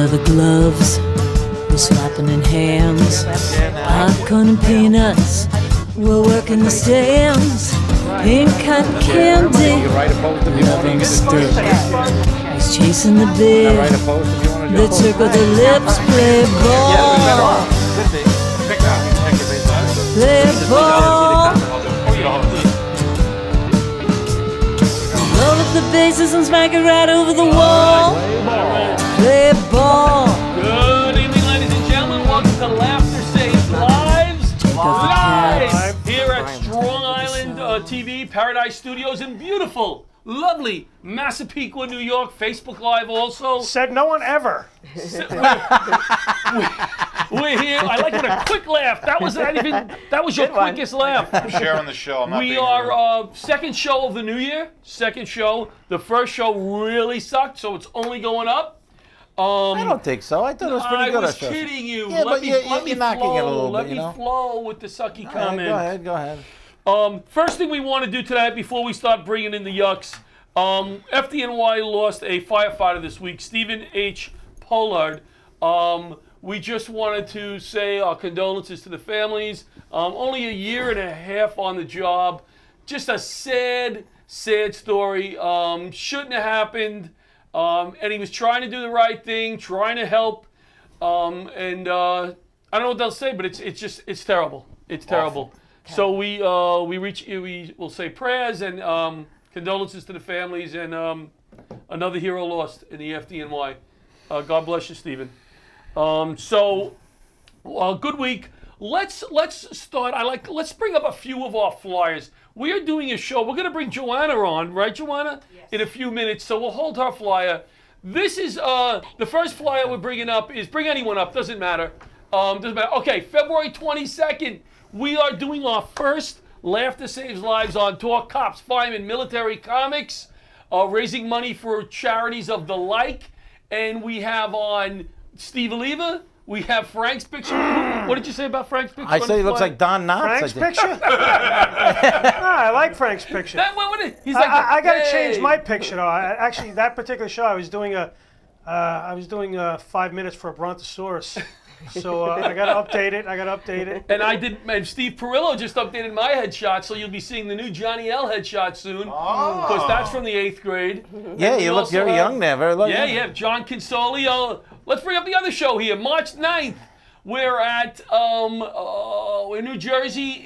leather gloves, we're slapping in hams. Popcorn and peanuts, we're working the stands. Pink cotton candy, loving stick. He's chasing the beer, the trick of the lips. Play ball, play ball. Roll up the bases and smack it right over the wall. Play ball. Good evening, ladies and gentlemen. Welcome to Laughter Saves Lives. Live here at Strong Island TV, Paradise Studios in beautiful, lovely Massapequa, New York. Facebook Live also. Said no one ever. We're here. I like it, a quick laugh. That was not even. That was your quickest laugh. I'm sharing the show. I'm not We being are rude. second show of the new year. Second show. The first show really sucked, so it's only going up. I don't think so. I thought it was pretty good. I was kidding you. Yeah, let but me, you're let me knocking flow. it a little let bit, me you know? flow with the sucky All right, comment. go ahead. First thing we want to do tonight before we start bringing in the yucks, FDNY lost a firefighter this week, Stephen H. Pollard. We just wanted to say our condolences to the families. Only a year and a half on the job. Just a sad, sad story. Shouldn't have happened. And he was trying to do the right thing, trying to help. I don't know what they'll say, but it's terrible. It's terrible. So we will say prayers and condolences to the families and another hero lost in the FDNY. God bless you, Stephen. Good week. Let's start. Let's bring up a few of our flyers. We are doing a show. We're going to bring Joanna on, right, Joanna? Yes. In a few minutes. So we'll hold her flyer. This is the first flyer we're bringing up. Is bring anyone up. Doesn't matter. Doesn't matter. Okay, February 22nd. We are doing our first Laughter Saves Lives on tour. Cops, Firemen, Military Comics, raising money for charities of the like. And we have on Steve Oliva. We have Frank's picture. What did you say about Frank's picture? I say he looks like Don Knotts. Frank's picture? No, I like Frank's picture. He's like I got to hey. change my picture though. Actually, that particular show, I was doing 5 minutes for a Brontosaurus. So I got to update it. And Steve Perillo just updated my headshot, so you'll be seeing the new Johnny L headshot soon. Because that's from the 8th grade. Yeah, you look very young there. Very young. Yeah, you have John Consoli. Let's bring up the other show here. March 9th, we're at in New Jersey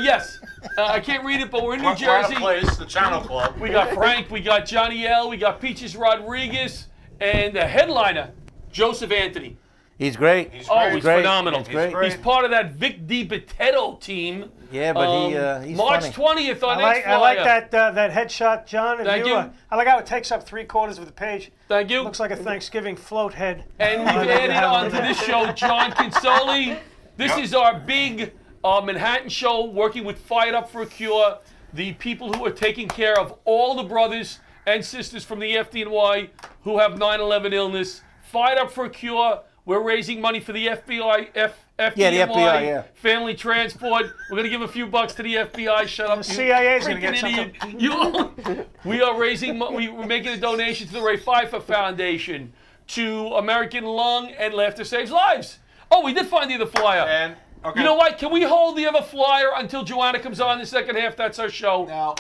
yes. I can't read it, but we're in New Jersey. We're at a place, the Channel Club. We got Frank, we got Johnny L, we got Peaches Rodriguez, and the headliner, Joseph Anthony. He's great. He's phenomenal. He's great. He's part of that Vic DiPotetto team. Yeah, but he's March funny. 20th on I like that headshot, John. Thank you. I like how it takes up 3/4 of the page. Thank you. Looks like a Thanksgiving float head. And we've added onto this show John Consoli. This is our big Manhattan show working with Fired Up for a Cure, the people who are taking care of all the brothers and sisters from the FDNY who have 9/11 illness. Fired Up for a Cure. We're raising money for the FDNY family transport. We're going to give a few bucks to the FBI. Shut up. The CIA's going to freaking get something. idiot. We are raising we're making a donation to the Ray Pfeiffer Foundation, to American Lung, and Laughter Saves Lives. Oh, we did find the other flyer. And, okay. You know what? Can we hold the other flyer until Joanna comes on in the second half? That's our show. Now,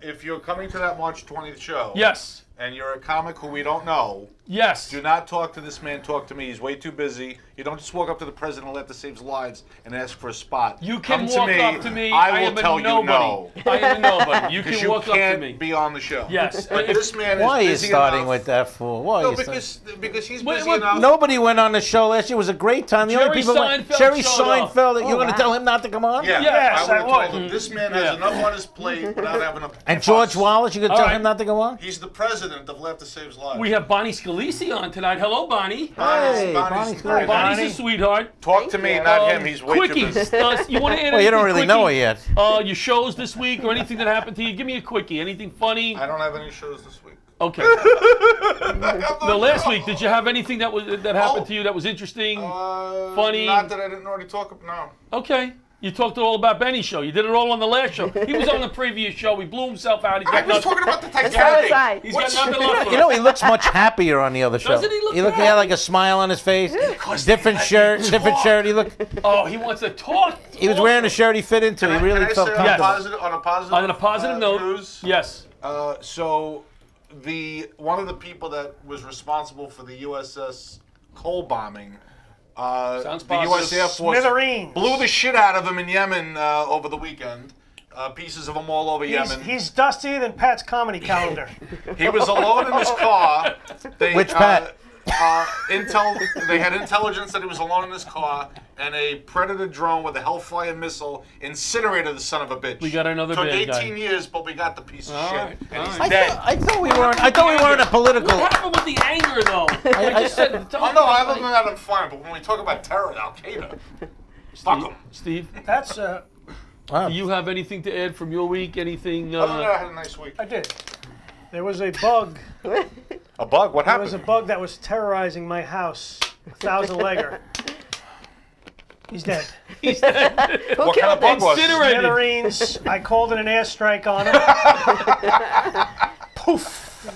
if you're coming to that March 20th show, Yes. and you're a comic who we don't know, Yes. do not talk to this man. Talk to me. He's way too busy. You don't just walk up to the president of Laughter Saves Lives and ask for a spot. You can Come walk to me, up to me. I will am tell a you nobody. no. I am a nobody. You Because can you walk up to can't me. be on the show. Yes. But this man Why are is you busy starting enough. with that for? Why? No, are you because he's Wait, busy wait, enough. Nobody went on the show last year. It was a great time. The Jerry only people Seinfeld Jerry showed up. Seinfeld. You're going to tell him not to come on? Yeah, Yes, I would I have told him. This man has enough on his plate without having a. And George Wallace, you going to All tell right. him not to go on? He's the president of Laughter Saves Lives. We have Bonnie Scalisi on tonight. Hello, Bonnie. Hey, Bonnie's Bonnie's great. great. Bonnie's Bonnie. a sweetheart. Talk to me, not him. He's way too Quickie. busy. You want to add Well, you don't anything really know quickie? it yet. Your shows this week or anything that happened to you? Give me a quickie. Anything funny? I don't have any shows this week. Okay. No, last week, did you have anything that happened to you that was interesting? Funny? Not that I didn't already talk about. No. Okay. You talked all about Benny's show. You did it all on the last show. He was on the previous show. He blew himself out. He's I got was nothing. talking about the So was Titanic. I. He's got nothing left. You know, he looks much happier on the other show. Doesn't he look He had like a smile on his face. Different shirt, different shirt. He looked. Oh, he wants to talk. He was wearing a shirt he fit into. He really Can I felt say comfortable. on a positive On a positive note, news? yes. So one of the people that was responsible for the USS Cole bombing, Sounds the U.S. positive. Air Force Smithereens. blew the shit out of him in Yemen over the weekend. Pieces of him all over Yemen. He's dustier than Pat's comedy calendar. He was alone in his car. Which Pat? They had intelligence that he was alone in his car, and a Predator drone with a Hellfire missile incinerated the son of a bitch. We got another Took bad guy. 18 years, but we got the piece of All shit. right, And all he's right. dead. I thought we weren't a political. What happened with the anger, though? I just said. Oh no, other than that, I'm fine. But when we talk about terror and Al Qaeda, fuck them. Steve, That's Wow. do you have anything to add from your week? Anything? Other than that, I had a nice week. I did. There was a bug. A bug? What There was a bug that was terrorizing my house. 1,000-legger. He's dead. Who What kind killed of bug him? was it? Incinerated. Smithereens. I called in an airstrike on him. Poof.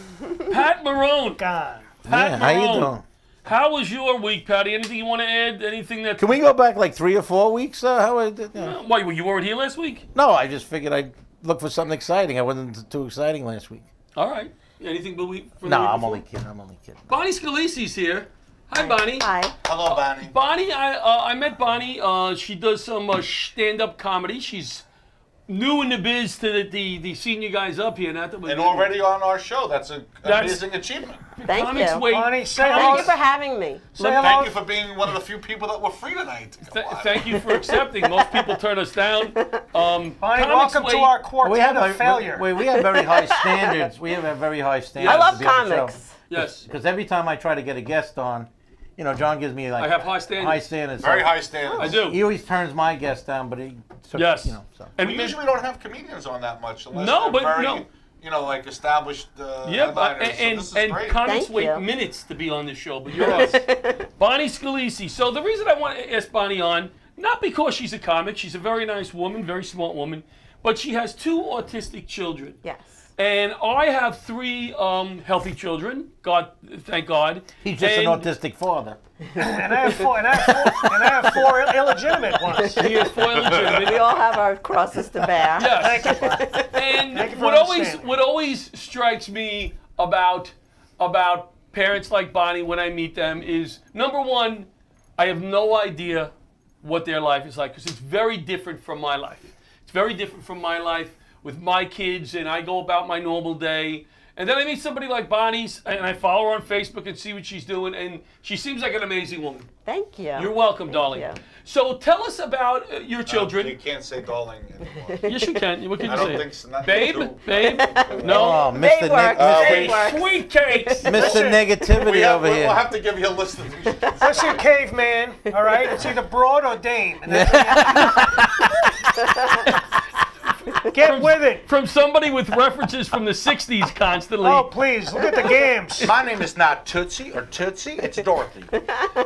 Pat Marone. Gone. Pat Yeah, how you Marone. doing? How was your week, Patty? Anything you want to add? Anything that? Can we go back like 3 or 4 weeks? How I did? Why? You weren't here last week? No, I just figured I'd look for something exciting. I wasn't too exciting last week. All right. Anything but we? For the No, week I'm before? only kidding. I'm only kidding. Bonnie Scalisi's here. Hi, Bonnie. Hi. Hello, Bonnie. Bonnie, I met Bonnie. She does some stand-up comedy. She's new in the biz to the senior guys up here. Not that we And already on our show. That's an That's- amazing achievement. Thank Comics you. Wait. Bonnie, say Thank hello. you for having me. Say Thank hello. you for being one of the few people that were free tonight. Come on. Thank you for accepting. Most people turn us down. Bonnie, Comics welcome Wait. to our quartet of failure. we have very high standards. We have a very high standards. I love to be on the show. comics. Yes. Because every time I try to get a guest on, you know, John gives me like I have high standards. high standards. Very so high standards. I do. He always turns my guest down, but he, Yes. you know, so. And We usually don't have comedians on that much. Unless No, they're but very, no. You know, like established Yeah, but, headliners. So and this is and great. comics Thank wait you. minutes to be on this show, but you're us. Bonnie Scalisi. So the reason I want to ask Bonnie on, not because she's a comic, she's a very nice woman, very smart woman, but she has 2 autistic children. Yes. And I have 3 healthy children. God, thank God. He's just And an autistic father. And I have four illegitimate ones. He has 4 We illegitimate. all have our crosses to bear. Yes. Thank you. And Thank you for understanding. what always strikes me about parents like Bonnie when I meet them is, number one, I have no idea what their life is like because it's very different from my life. It's very different from my life with my kids, and I go about my normal day. And then I meet somebody like Bonnie's, and I follow her on Facebook and see what she's doing, and she seems like an amazing woman. Thank you. You're welcome, darling. you. So tell us about your You children. can't say darling anymore. Yes, you can. What can I you don't say? think so. Not Babe? true. Babe? No? Oh, They Mr. work. They work. Sweet cakes. Mr. Negativity over We'll here. have to give you a list of things. you can say. Listen, caveman, all right? It's either broad or dame. And that's get with it. From somebody with references from the 60s constantly. Oh, please, look at the games. My name is not Tootsie or Tootsie. It's Dorothy.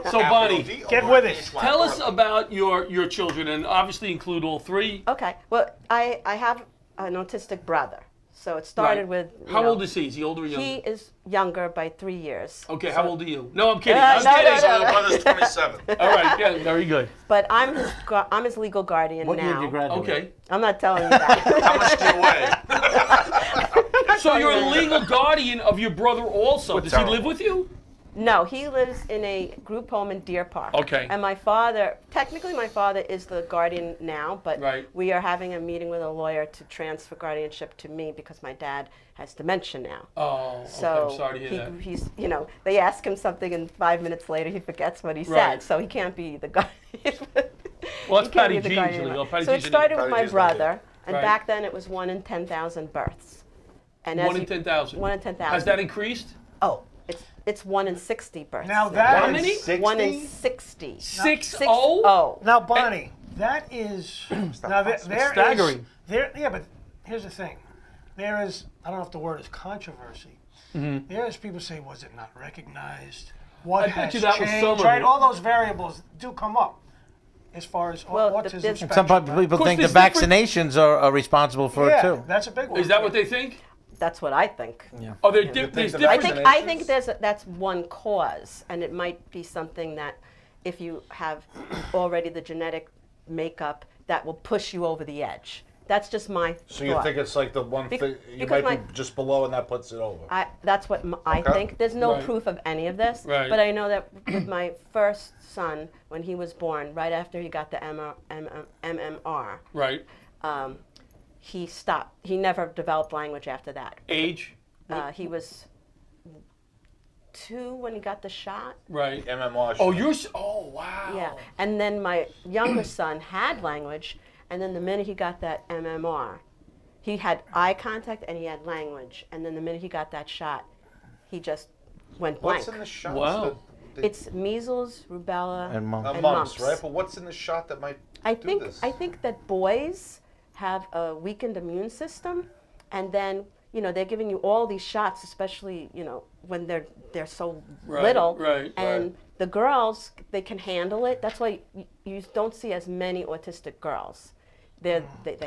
So, Bonnie, Get with it. tell us about your children, and obviously include all 3. Okay. Well, I have an autistic brother. So it started Right. with. you How know, old is he? Is he older or younger? He is younger by 3 years. Okay, how old are you? No, I'm kidding. No, I'm no, kidding. no, So my brother's 27. All right, yeah, very good. But I'm his legal guardian What year now. did you graduate? Okay. I'm not telling you that. How much do you weigh? So you're a legal guardian of your brother also. Does he terrible. live with you? No, he lives in a group home in Deer Park. Okay. And my father, technically my father is the guardian now, but Right. we are having a meeting with a lawyer to transfer guardianship to me because my dad has dementia now. Oh, So okay. I'm sorry to hear that. he's, you know, they ask him something and 5 minutes later he forgets what he Right. said, so he can't be the guardian. Well, that's He can't Patty be the G guardian usually. anymore. Oh, Patty So it G's started with Patty my G's not brother, and Right. back then it was 1 in 10,000 births. And as 1 in you- 10,000. 1 in 10,000. Has that increased? Oh, it's 1 in 60 births. Now that How is- many? 1 in 60. 6-0? Oh. Now, Bonnie, that is now there is staggering. Yeah, but here's the thing: there is, I don't know if the word is controversy. There is people say, was it not recognized? What I bet has you that was changed? some of Right, it. all those variables do come up. as far as Well, autism there's- spectrum. Some people course, think the there's different- vaccinations are responsible for yeah, it too. that's a big one. Is that what they think? That's what I think. Oh, there's the different. I think that's one cause, and it might be something that if you have already the genetic makeup that will push you over the edge. That's just my So you thought. think it's like the one Bec- thing you because might be just below, and that puts it over. That's what I Okay. think. There's no Right. proof of any of this, Right. but I know that with my first son, when he was born, right after he got the MMR, Right. he stopped. He never developed language after that. Age. He was 2 when he got the shot. Right. MMR. Oh, oh, wow. Yeah, and then my younger son had language, and then the minute he got that MMR, he had eye contact and he had language, and then the minute he got that shot, he just went blank. What's in the shots? Wow. It's measles, rubella, And mumps. and mumps, mumps. right? But what's in the shot that might I do think this? I think that boys have a weakened immune system, and then they're giving you all these shots, especially when they're so Right, little, right, and right. the girls they can handle it. That's why you don't see as many autistic girls. They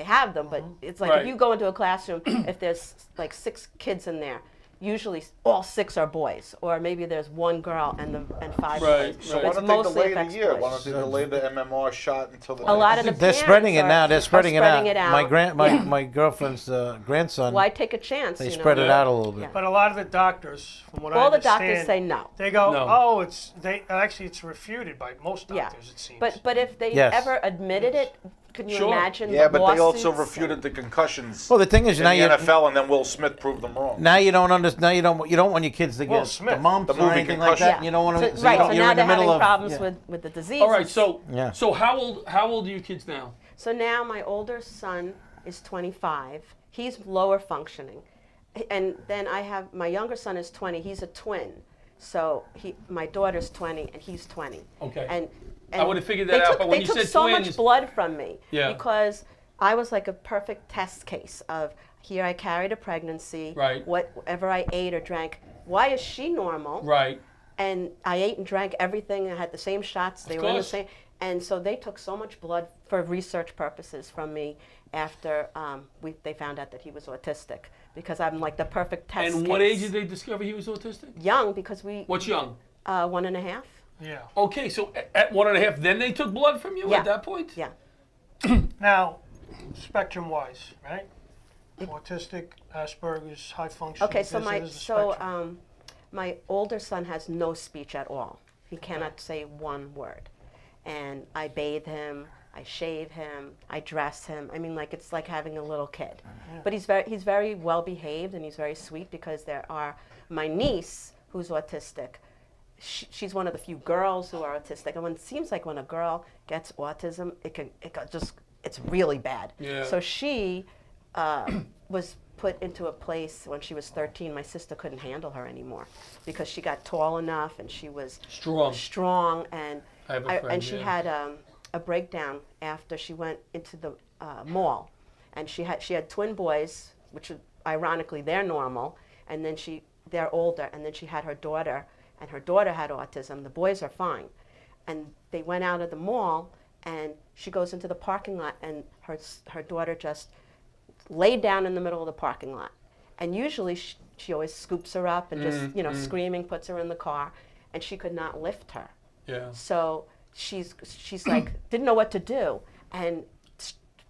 have them, but it's like Right. if you go into a classroom, if there's like 6 kids in there, usually all 6 are boys, or maybe there's 1 girl and 5 Right, boys. right. So why It's don't they mostly delay the affects year? boys. Why don't they delay the MMR shot until the A lot of the They're spreading it parents now. are- They're spreading it spreading out. it out. My girlfriend's grandson. Why take a chance? They spread it Yeah. out a little bit. Yeah. But a lot of the doctors, from what I All the understand, doctors say no. They go, No. oh, it's refuted by most Yeah, doctors, it seems. but if they Yes. ever admitted it, can you Sure. imagine? Yeah, the but they also lawsuits refuted and- the concussions Well, the thing is in now the you NFL, and then Will Smith proved them wrong. now you don't understand. Now you don't want your kids to Will get Smith. the mumps The or movie anything like Concussion. that. You don't want to. So, right, so you're now in the they're middle having of problems yeah. with the disease. All right. So Yeah. so how old are your kids now? So now my older son is 25. He's lower functioning, and then I have my younger son is 20. He's a twin, so my daughter's 20 and he's 20. Okay. And I would've figured that they out, took- but when they you took said so twins- much blood from me Yeah. because I was like a perfect test case of here I carried a pregnancy. Right. Whatever I ate or drank, why is she normal? Right. And I ate and drank everything. I had the same shots. They were in the course. same. And so they took so much blood for research purposes from me after they found out that he was autistic because I'm like the perfect test And case. what age did they discover he was autistic? Young because we. What's young? 1.5. yeah. Okay, so at 1.5, then they took blood from you Yeah. at that point? Yeah. Now, spectrum-wise, right? Autistic, Asperger's, high functioning. Okay, so this is the spectrum. my older son has no speech at all. He cannot say one word, and I bathe him, I shave him, I dress him. I mean, like it's like having a little kid. But he's very well behaved and he's very sweet because there are my niece who's autistic. She's one of the few girls who are autistic, and it seems like when a girl gets autism, it's really bad. Yeah. So she was put into a place when she was 13. My sister couldn't handle her anymore because she got tall enough and she was Strong. and I have a friend, and she yeah. had a breakdown after she went into the mall, and she had twin boys, which ironically they're normal, and then they're older, and then she had her daughter, and her daughter had autism. The boys are fine, and they went out of the mall, and she goes into the parking lot, and her daughter just laid down in the middle of the parking lot, and usually she always scoops her up and just screaming puts her in the car, and she could not lift her. Yeah. So she's like didn't know what to do, and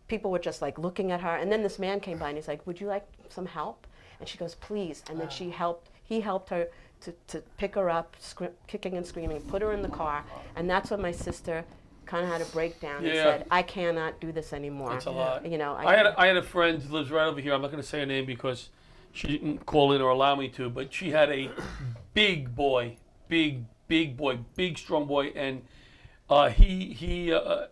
people were just like looking at her. And then this man came by and he's like, "Would you like some help?" And she goes, "Please." And then he helped her to pick her up, kicking and screaming, put her in the car. And that's when my sister kind of had a breakdown and Yeah. said, "I cannot do this anymore." That's a lot. You know, I had a friend who lives right over here. I'm not going to say her name because she didn't call in or allow me to, but she had a big boy, big strong boy, and he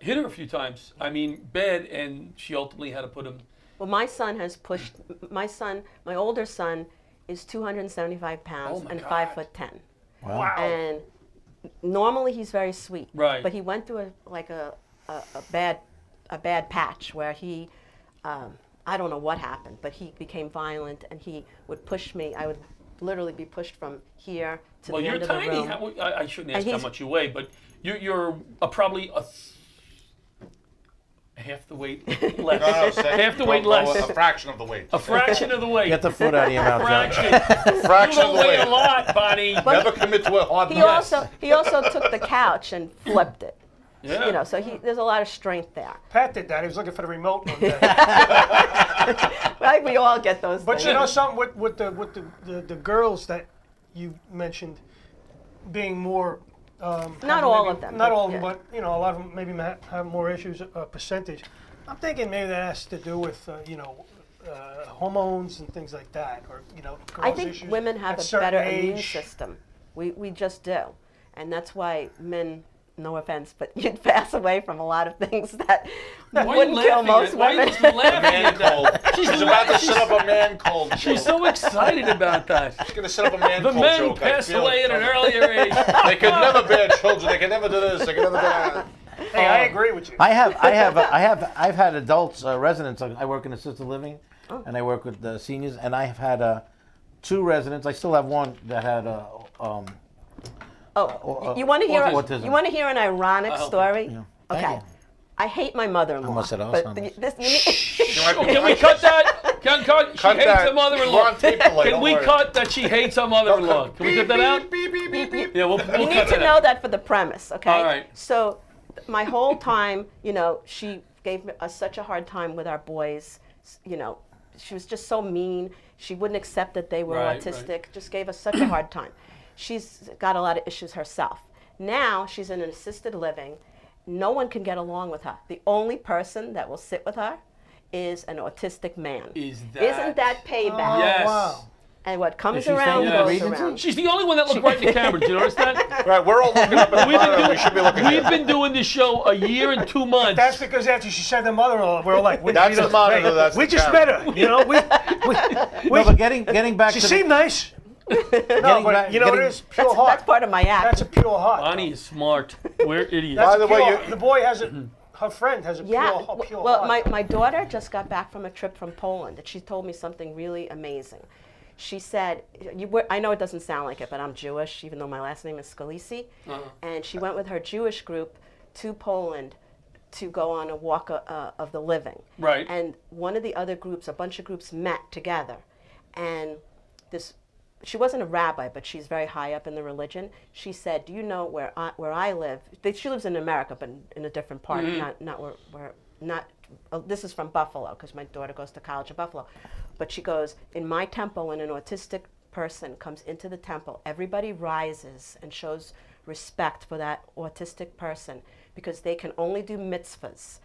hit her a few times. I mean, bad, and she ultimately had to put him. Well, my son has pushed. My older son is 275 pounds Oh my and God. 5'10". Wow. And normally he's very sweet. Right. But he went through a bad patch where he, I don't know what happened, but he became violent and he would push me. I would literally be pushed from here to Well, the you're end of the tiny. room. I shouldn't ask And how he's- much you weigh, but you're probably Half the weight less. No, say, Half the weight less. A fraction of the weight. A fraction of the weight. Get the foot out of your mouth, John. fraction. fraction You of don't the weigh weight. a lot, Bonnie. Never commit to a hard He nut. also took the couch and flipped it. Yeah. You know, so there's a lot of strength there. Pat did that. He was looking for the remote one day. Right? We all get those But things. you know something with the girls that you mentioned being more. Not all of them, Not but all of them, yeah. but you know, a lot of them maybe have more issues, percentage. I'm thinking maybe that has to do with hormones and things like that, or girls I think issues women have at a certain better immune age. system. We just do. And that's why men, no offense, but you'd pass away from a lot of things that Why are you wouldn't kill laughing most at- why are you women. just laughing Man at that? cold. She's about to set up a man cold. She's so excited about that. She's gonna set up a man The cold men joke. I pass feel away it at an coming. earlier age. They could never bear children. They could never do this. They could never do that. Hey, I agree with you. I've had adults, residents. I work in assisted living, and I work with the seniors, and I have had 2 residents. I still have one that had You want to hear? autism. You want to hear an ironic story? Yeah. Thank Okay. you. I hate my mother-in-law. Almost said but Alzheimer's. this, you need, Can we cut that? She Cut hates that. her mother-in-law. We're on tape delay, Can don't we worry. cut that she hates her mother-in-law? Can we cut that out? Beep, beep, beep, beep. Yeah, we'll you cut need to that know out. that for the premise, okay? All right. So, my whole time, she gave us such a hard time with our boys. She was just so mean. She wouldn't accept that they were Right, autistic. right. Just gave us such a hard time. She's got a lot of issues herself. Now she's in an assisted living. No one can get along with her. The only person that will sit with her is an autistic man. Isn't Isn't that payback? Yes. Wow. And what comes Is she around staying in goes Regency? around. She's the only one that looked right in the camera. Did you notice that? Right, we're all looking up at the monitor. We should be looking We've here. been doing this show a year and 2 months. That's because after she said the mother-in-law, we're all like, That's the monitor, that's we the just camera. met her. No, but getting back She to seemed nice. No, but you know what it is? Pure That's heart. part of my act. That's a pure heart. Bonnie is smart. We're idiots. That's By the a pure, way, you- the boy has her friend has a Yeah. pure Well, heart. my daughter just got back from a trip from Poland, and she told me something really amazing. She said, I know it doesn't sound like it, but I'm Jewish, even though my last name is Scalisi. And she went with her Jewish group to Poland to go on a walk of the living. Right. And one of the other groups, a bunch of groups met together. And she wasn't a rabbi, but she's very high up in the religion. She said, do you know where I live? She lives in America, but in a different part, not this is from Buffalo, because my daughter goes to college in Buffalo. But she goes, in my temple, when an autistic person comes into the temple, everybody rises and shows respect for that autistic person, because they can only do mitzvahs,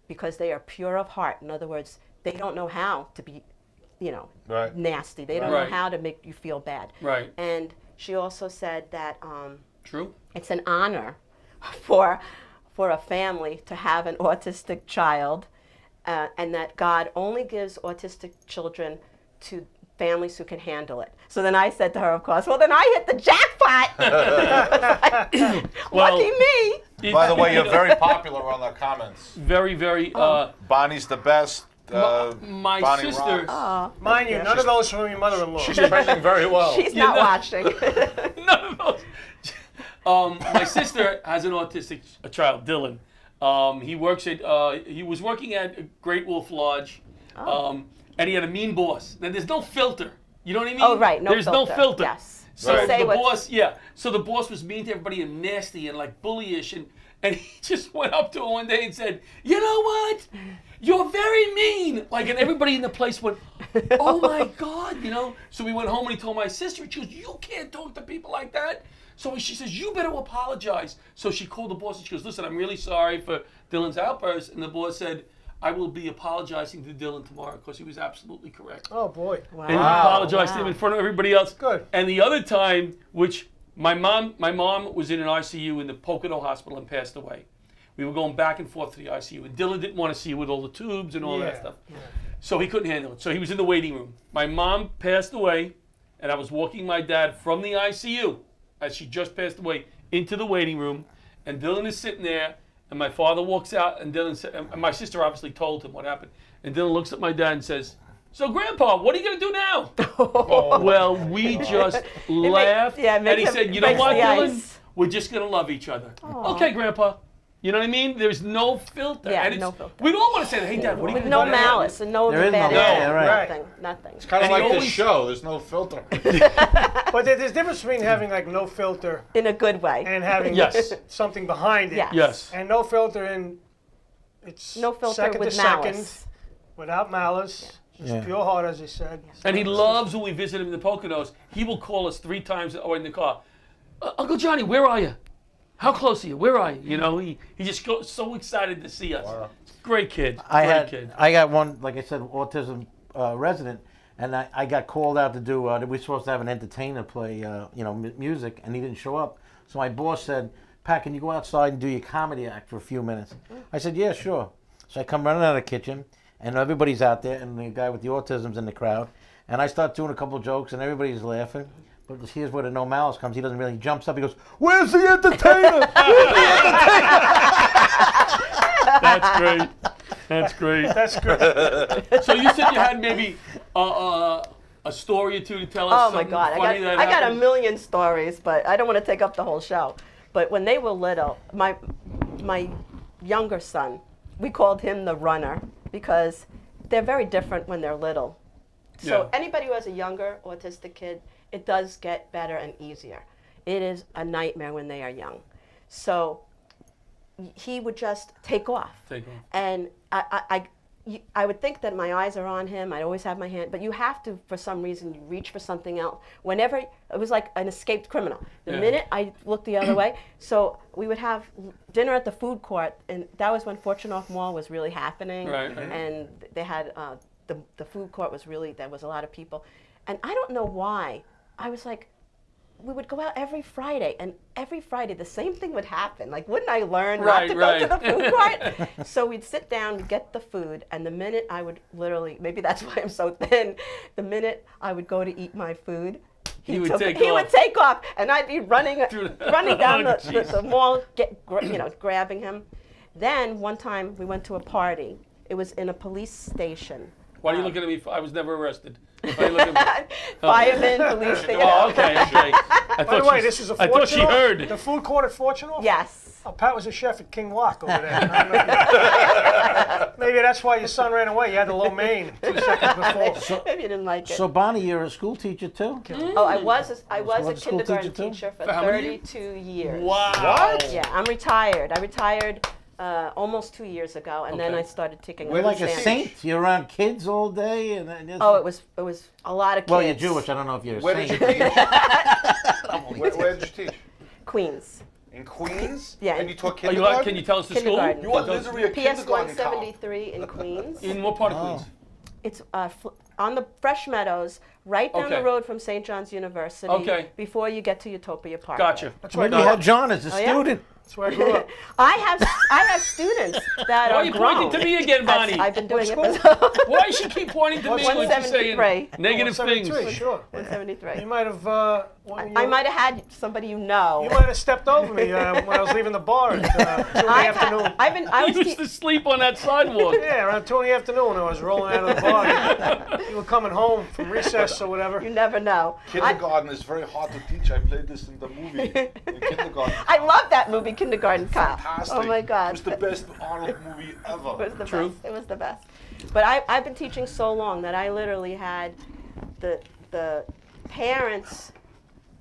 because they are pure of heart. In other words, they don't know how to be, Right. nasty. They don't Right. know how to make you feel bad. Right. And she also said that True. it's an honor for a family to have an autistic child, and that God only gives autistic children to families who can handle it. So then I said to her, of course, well, then I hit the jackpot. Well, Lucky me. By the way, you're very popular on the comments. Very, very. Bonnie's the best. My Bonnie sister. rocks. Mind you, none of those from your mother-in-law. She's trending very well. She's not watching. None of those. My sister has an autistic child, Dylan. He works at. He was working at Great Wolf Lodge, and he had a mean boss. Now there's no filter. You know what I mean? Oh, right, no There's no filter, filter. yes. So Right. Say the what's- boss, yeah. So the boss was mean to everybody and nasty and like bullyish, and he just went up to her one day and said, "You know what? You're very mean." Like, and everybody in the place went, "Oh my God," So we went home and he told my sister, and she goes, "You can't talk to people like that." So she says, "You better apologize." So she called the boss and she goes, "Listen, I'm really sorry for Dylan's outburst." And the boss said, "I will be apologizing to Dylan tomorrow," because he was absolutely correct. Oh boy. And he apologized to him in front of everybody else. Good. And the other time, which my mom was in an ICU in the Pocono Hospital and passed away. We were going back and forth to the ICU, and Dylan didn't want to see her with all the tubes and all that Yeah. stuff. So he couldn't handle it. So he was in the waiting room. My mom passed away, and I was walking my dad from the ICU, as she just passed away, into the waiting room, and Dylan is sitting there, and my father walks out, and Dylan said, and my sister obviously told him what happened, and Dylan looks at my dad and says, "So, Grandpa, what are you going to do now?" Well, we just laughed, yeah, it and makes he him- said, "You know breaks what, the Dylan? ice." We're just going to love each other." "Okay, Grandpa." You know what I mean? There's no filter. Yeah, and it's, no filter. We'd all want to say, hey, Dad, what are you With going to no do? malice and no There is no bad malice, intent, right. nothing. It's kind of And he like this always- show. There's no filter. But there's a difference between having like no filter In a good way. and having Yes. something behind it. Yes. Yes. And no filter in it's No filter second with to second, malice. without malice, just Yeah. pure heart, as he said. And he loves when we visit him in the Poconos. He will call us 3 times or in the car. Uncle Johnny, where are you? How close are you? Where are you? You know, he just goes so excited to see us. Great kid. Great kid. I got one, like I said, autism resident, and I got called out to do. We were supposed to have an entertainer play, music, and he didn't show up. So my boss said, "Pat, can you go outside and do your comedy act for a few minutes?" I said, "Yeah, sure." So I come running out of the kitchen, and everybody's out there, and the guy with the autism's in the crowd, and I start doing a couple jokes, and everybody's laughing. But here's where the no malice comes. He doesn't really. He jumps up. He goes, "Where's the entertainer?" That's great. That's great. That's good. So you said you had maybe a story or two to tell us. Oh my something God, funny that I got a happened? million stories, but I don't want to take up the whole show. But when they were little, my younger son, we called him the runner because they're very different when they're little. So Yeah. anybody who has a younger autistic kid, it does get better and easier. It is a nightmare when they are young. So he would just take off. Take off. And I would think that my eyes are on him. I always have my hand, but you have to, for some reason, you reach for something else. Whenever, it was like an escaped criminal. The Yeah. minute I looked the other way, so we would have dinner at the food court, and that was when Fortunoff Mall was really happening. Right, right. And they had, the food court was really, there was a lot of people. And I don't know why, I was like, we would go out every Friday, and every Friday the same thing would happen. Like, wouldn't I learn not to go to the food court? So we'd sit down, we'd get the food, and the minute I would literally, maybe that's why I'm so thin, the minute I would go to eat my food, He would take he off. would take off, and I'd be running down Oh, the mall, grabbing him. Then one time we went to a party. It was in a police station. Why are you looking at me? I was never arrested. Why are you looking at me? Firemen, police station. Oh, okay, okay. I By the thought way, she- this is a I thought she Fortunoff? heard. The food court at Fortunoff? Yes. Oh, Pat was a chef at King Wok over there. I don't know. Maybe that's why your son ran away. You had the lo mein 2 seconds before. Maybe you didn't like it. So Bonnie, you're a school teacher too? Oh, I was a a school kindergarten teacher too? teacher for For how many 32 years. Wow. Yeah, I'm retired. I retired almost 2 years ago, and then Okay. I started taking. You're like a exams. saint. You're around kids all day, and Oh, it was a lot of kids. Well, you're Jewish. I don't know if you're a Where did saint. you teach? Where did you teach? Queens. In Queens? Yeah. And you taught Are you kindergarten? like, can you tell us the school? Kindergarten. You are literally a PS kindergarten cop. 173 in Queens. In what part of Queens? It's on the Fresh Meadows, right down Okay. the road from St. John's University. Okay. Before you get to Utopia Park. Gotcha. That's where I Maybe grew you up. had John as a yeah? student. That's where I grew up. I have students that Why are are you grown. pointing to me again, Bonnie? I've been doing it What for Why does she keep pointing to me when she's saying 173. negative things? 173, sure. 173. You might have. I might have had somebody you know. You might have stepped over me when I was leaving the bar at 2 in the afternoon. I You was used to sleep on that sidewalk. Yeah, around 2 in the afternoon, I was rolling out of the bar. You were coming home from recess or whatever. You never know. Kindergarten is very hard to teach. I played this in the movie. In kindergarten. I love that movie, Kindergarten Cop. Fantastic. Oh my God. It was the best Arnold movie ever. It was the True. best. It was the best. But I've been teaching so long that I literally had the parents'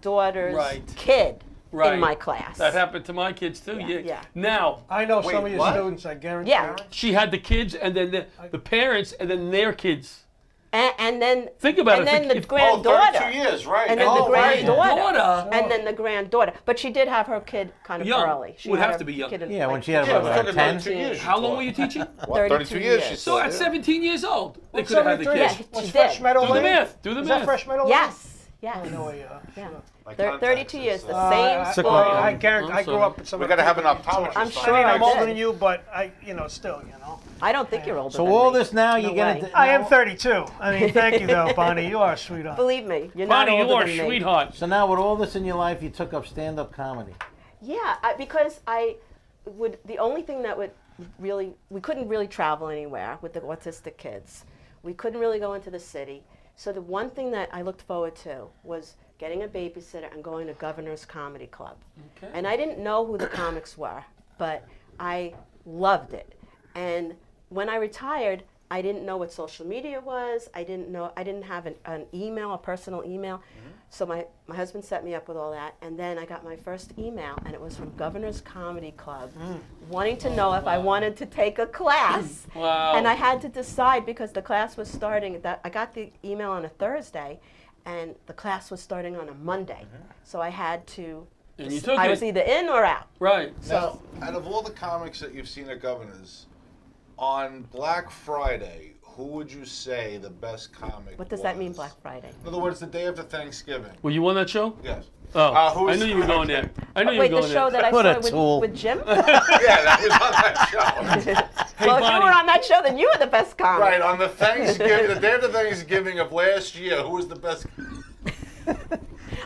daughter's Right. kid Right. in my class. That happened to my kids too. Yeah. yeah. Now, I know Wait, some of your what? students, I guarantee. Yeah. she had the kids and then the parents and then their kids. And then Think about and it. then the If- granddaughter. 32 years, right. And then Oh, the right. granddaughter. Daughter. And then the granddaughter. But she did have her kid kind of Young. early. She Would had have her to be young. kid in, Yeah, when like, she had Yeah, about fucking 10. 32 years. How long were you teaching? What, 32 32 years? years. She's So still at there. 17 years old, they could have had the 73 kids. Yeah, was she Fresh did. Meadow Do the Lane? math. Do the Is math. that Fresh Meadow Lane? Yes. Yes. I know Yeah. My 32 contacts years, is, the I, same I school. guarantee. I grew up with some. We of the gotta have an people you optometrist. taught. I'm sure I mean, I I'm older did. than you, but still, I don't think you're older So than all me. this now, No you get way. into. I am 32. I mean, thank you though, Bonnie. You are a sweetheart. Believe me, you're not Bonnie, older you are a than me. sweetheart. So now with all this in your life, you took up stand-up comedy. Yeah, because the only thing that would really, we couldn't really travel anywhere with the autistic kids. We couldn't really go into the city. So the one thing that I looked forward to was getting a babysitter and going to Governor's Comedy Club. Okay. And I didn't know who the comics were, but I loved it. And when I retired, I didn't know what social media was. I didn't have an email, a personal email. So my husband set me up with all that, and then I got my first email, and it was from Governor's Comedy Club, wanting to know if I wanted to take a class. Wow. And I had to decide because the class was starting, I got the email on a Thursday, and the class was starting on a Monday. So I had to, And you took I it. was either in or out. Right. Now, out of all the comics that you've seen at Governor's, on Black Friday, who would you say the best comic What does that mean, was? Black Friday? In other words, the day after Thanksgiving. Were you on that show? Yes. Oh, who I was- knew you were going there. I knew you Wait, were the going show there. that I What a saw tool. with Jim? Yeah, that was on that show. Well, if you Bonnie. were on that show, then you were the best comic. Right, on the Thanksgiving, the day after Thanksgiving of last year, who was the best?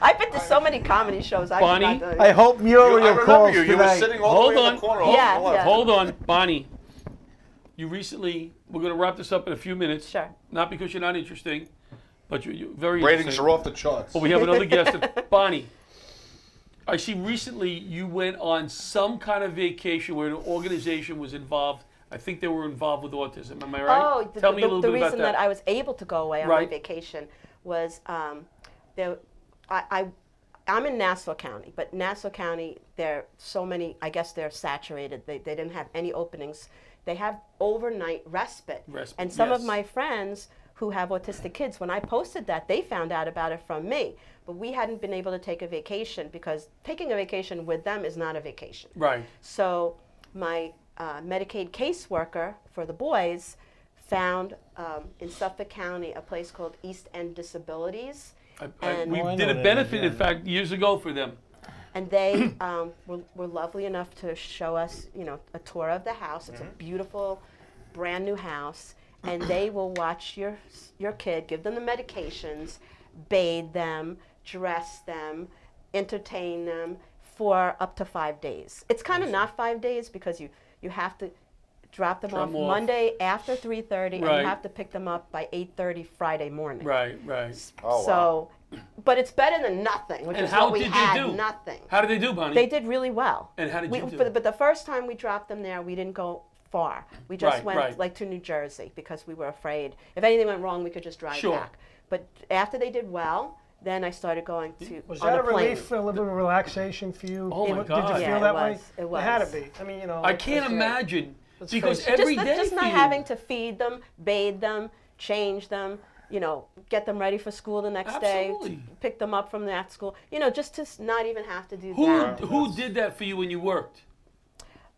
I've been to so many comedy shows. Bonnie? forgot I hope Muriel I remember calls you. You were tonight. sitting all Hold the way in on. the corner. Yeah, off the left. yeah. Hold on, Bonnie. You recently, we're going to wrap this up in a few minutes. Sure. Not because you're not interesting, but you're very Ratings interesting. are off the charts. But we have another guest. Bonnie, I see recently you went on some kind of vacation where an organization was involved. I think they were involved with autism. Am I right? Oh, Tell me a little the bit about reason that I was able to go away on my Right. vacation was I'm in Nassau County, but Nassau County, there are so many, I guess they're saturated. They didn't have any openings. They have overnight respite. And some of yes. my friends who have autistic kids, when I posted that, they found out about it from me. But we hadn't been able to take a vacation because taking a vacation with them is not a vacation. Right. So my Medicaid caseworker for the boys found in Suffolk County a place called East End Disabilities. And- we Oh, I did know a that, benefit, in yeah. fact, years ago for them. And they were lovely enough to show us, a tour of the house. It's a beautiful, brand new house. And they will watch your kid, give them the medications, bathe them, dress them, entertain them for up to 5 days. It's kind of not 5 days because you have to drop them off Monday after 3:30, and Right. you have to pick them up by 8:30 Friday morning. Right, right. Oh, wow. So, but it's better than nothing, which And is how what we did had, they do? nothing. How did they do, Bonnie? They did really well. And how did you do? But the first time we dropped them there, we didn't go far. We just Right, went right. like to New Jersey because we were afraid. If anything went wrong, we could just drive Sure. back. But after they did well, then I started going to Was on that a the plane. relief, a little bit of relaxation for you? Oh, my Did God. you Yeah, feel it that was. way? It was. It had to be. I mean, I can't that's- imagine Let's because face it. every day just for not you. having to feed them, bathe them, change them, get them ready for school the next Absolutely. day, pick them up from that school. Just to not even have to do Who that. who did that for you when you worked?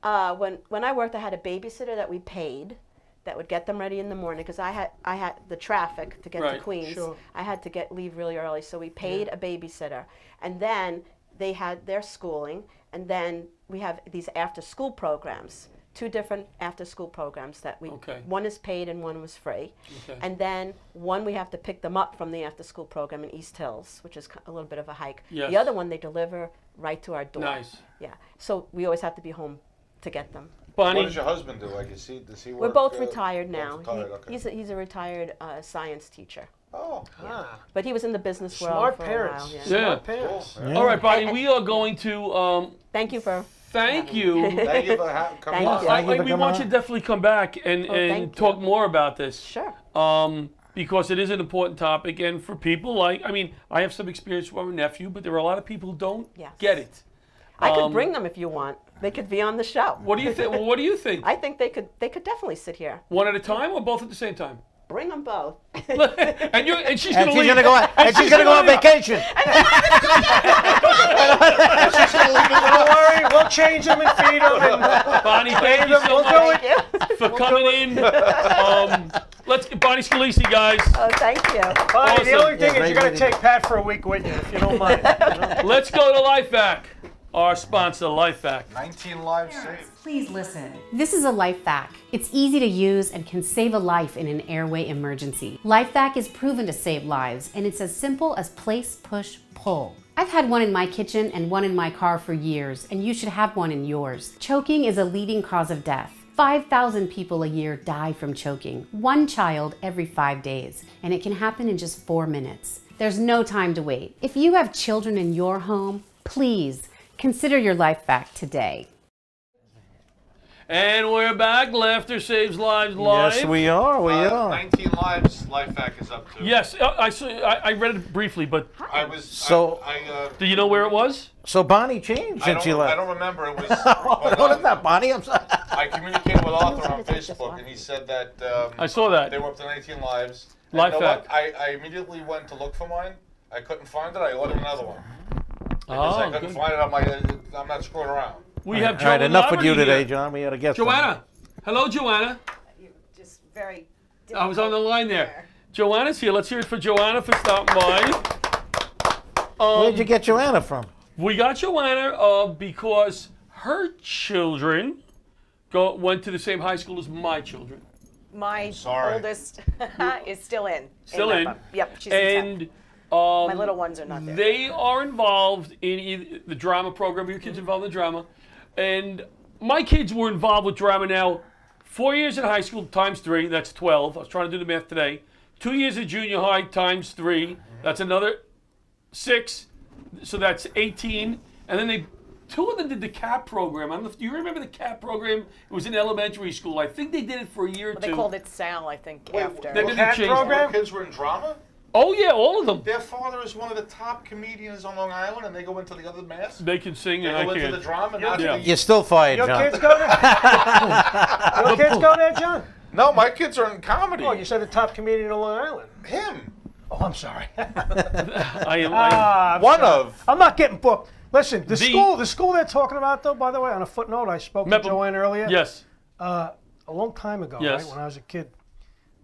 When I worked, I had a babysitter that we paid that would get them ready in the morning because I had the traffic to get Right. to Queens. Sure. I had to leave really early, so we paid a babysitter, and then they had their schooling, and then we have these after-school programs. 2 different after-school programs that we. Okay. One is paid and one was free, Okay. and then one we have to pick them up from the after-school program in East Hills, which is a little bit of a hike. Yes. The other one they deliver right to our door. Nice. Yeah. So we always have to be home to get them. What Bonnie, does your husband do? Like, does he work? We're both retired now. Retired, okay. He's a retired science teacher, Oh, Ah, but he was in the business world smart for parents. a while. Yeah. Yeah. Smart parents. cool. all right, Bonnie, we are going to Thank you for. thank you. Thank you for coming Thank on. you. Thank you for we coming want on. you to definitely come back and thank talk you. more about this. Sure. Because it is an important topic, and for people I have some experience with my nephew, but there are a lot of people who don't Yes. get it. I could bring them if you want. They could be on the show. What do you think? Well, what do you think? I think they could definitely sit here. One at a time or both at the same time? Bring them both. and she's And gonna she's leave. gonna go on. And she's gonna go on vacation. Don't worry, we'll change them and feed them. And Bonnie, thank you so We'll do much it. for coming in. Let's get Bonnie Scalisi, guys. Oh, thank you. Bonnie, the Awesome. only thing Yeah, is you great got to meeting take Pat for a week with you, if you don't mind. Let's go to LifeVac, our sponsor, LifeVac. 19 lives saved. Please listen. This is a LifeVac. It's easy to use and can save a life in an airway emergency. LifeVac is proven to save lives, and it's as simple as place, push, pull. I've had one in my kitchen and one in my car for years, and you should have one in yours. Choking is a leading cause of death. 5,000 people a year die from choking, 1 child every 5 days, and it can happen in just 4 minutes. There's no time to wait. If you have children in your home, please consider your LifeVac today. And we're back. Laughter Saves Lives live. Yes, we are. We are. 19 lives Life Hack is up to. Yes, I read it briefly, but I was. So- do you know where it was? So Bonnie changed since you left. I don't remember. It was. What is that, Bonnie? I'm sorry. I communicated with Arthur on Facebook, and he said that I saw that. they were up to 19 lives. And Life you know Hack. what? I immediately went to look for mine. I couldn't find it. I ordered another one. Because I couldn't good. find it. I'm not screwing around. We have All right, Joe enough with you Laverty today, here. John. We had a guest. Joanna. Hello, Joanna. Just very. I was on the line there. Joanna's here. Let's hear it for Joanna for stopping by. Where'd you get Joanna from? We got Joanna because her children went to the same high school as my children. My Sorry. oldest is still in. Still in. Napa. Yep, she's in. And My little ones are not there. they are involved in either the drama program. Your kids involved in drama, and my kids were involved with drama now. 4 years in high school times 3, that's 12. I was trying to do the math today. 2 years at junior high times 3, that's another 6. So that's 18. And then 2 of them did the CAP program. I don't know if, do you remember the CAP program? It was in elementary school. I think they did it for a year or They two. called it Sal, I think, after. They didn't CAP change program? Your kids were in drama? Oh yeah, all of them. Their father is one of the top comedians on Long Island, and they go into the other mass. They can sing They and I go into the can't. drama. Not Yeah. the, You're still fired, Your John. kids go there? Your kids go there, John? no, my kids are in comedy. Oh, you said the top comedian in Long Island. Him. Oh, I'm sorry. I am. I'm One sorry. of. I'm not getting booked. Listen, the The- school they're talking about, though, by the way, on a footnote, I spoke to Remember- Joanne earlier. Yes. A long time ago, Yes. right, when I was a kid.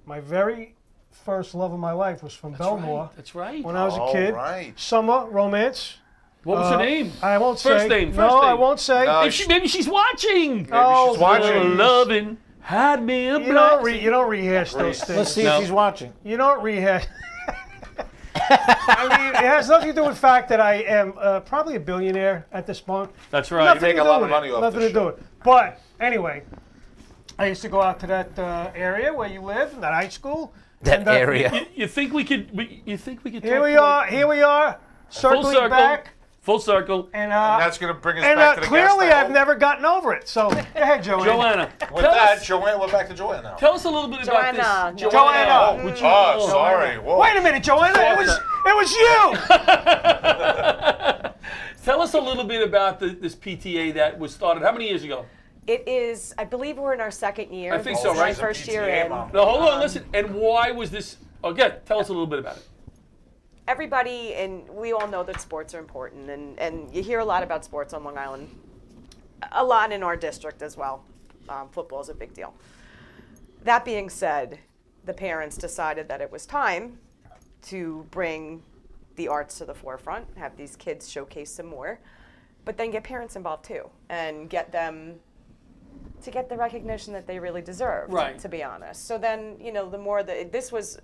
My very first love of my life was from Belmore. That's right. When I was a All kid. right. Summer romance. What was her name? I won't First say. name, No, first I name. won't say. No, Maybe she's watching. Maybe Oh, she's watching. Loving had me a You blessing. don't rehash those things. Let's see No. if she's watching. You don't rehash. I mean, it has nothing to do with the fact that I am probably a billionaire at this point. That's right. Nothing make to a do lot of with money it. off Nothing this to do with it. But anyway, I used to go out to that area where you live, that high school. That And, area. You think we could? You think we could? Here talk we to her? are. Here we are. Full Circling circle. back. Full circle. And That's going to bring us back to the clearly, guest. I I've hope. never gotten over it. So, go ahead, Joanne. Joanna, With tell that, us, Joanne, we're back to Joanne now. tell us a little bit about Joanna. this. Joanna. Oh, would you- oh, sorry. Whoa. Wait a minute, Joanna. It was you. Tell us a little bit about this PTA that was started. How many years ago? It is, I believe we're in our second year. I think This so, is right? My It's a first year PTA, in. Mom. No, hold on, listen. And why was this? Okay, tell us a little bit about it. Everybody, and we all know that sports are important, and you hear a lot about sports on Long Island, a lot in our district as well. Football is a big deal. That being said, the parents decided that it was time to bring the arts to the forefront, have these kids showcase some more, but then get parents involved too, and get them to get the recognition that they really deserve, Right. to be honest. So then, you know, the more that this was,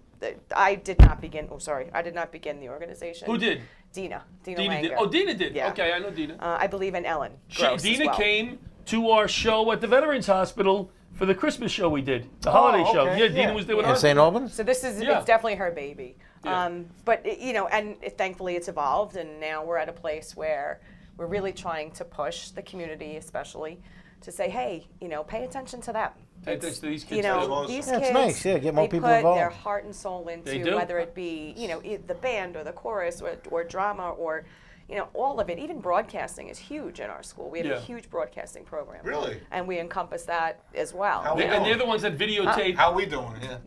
I did not begin the organization. Who did? Dina Dina Langer. did. Oh, Dina did. Yeah. Okay, I know Dina. I believe in Ellen Gross Dina as well. came to our show at the Veterans Hospital for the Christmas show we did, the holiday show. okay, Yeah, Dina yeah. was there with In us. St. Albans? So this is, Yeah. it's definitely her baby. Yeah. But, you know, and thankfully it's evolved, and now we're at a place where we're really trying to push the community, especially, to say, hey, you know, pay attention to them. Pay attention to these kids. You As know, well as- these Yeah, it's kids, nice. Yeah, get more they people put involved. their heart and soul They into do. whether it be, you know, the band or the chorus or drama or, you know, all of it. Even broadcasting is huge in our school. We have Yeah. a huge broadcasting program. Really? And we encompass that as well. How we And they're the ones that videotape. How we doing? Yeah.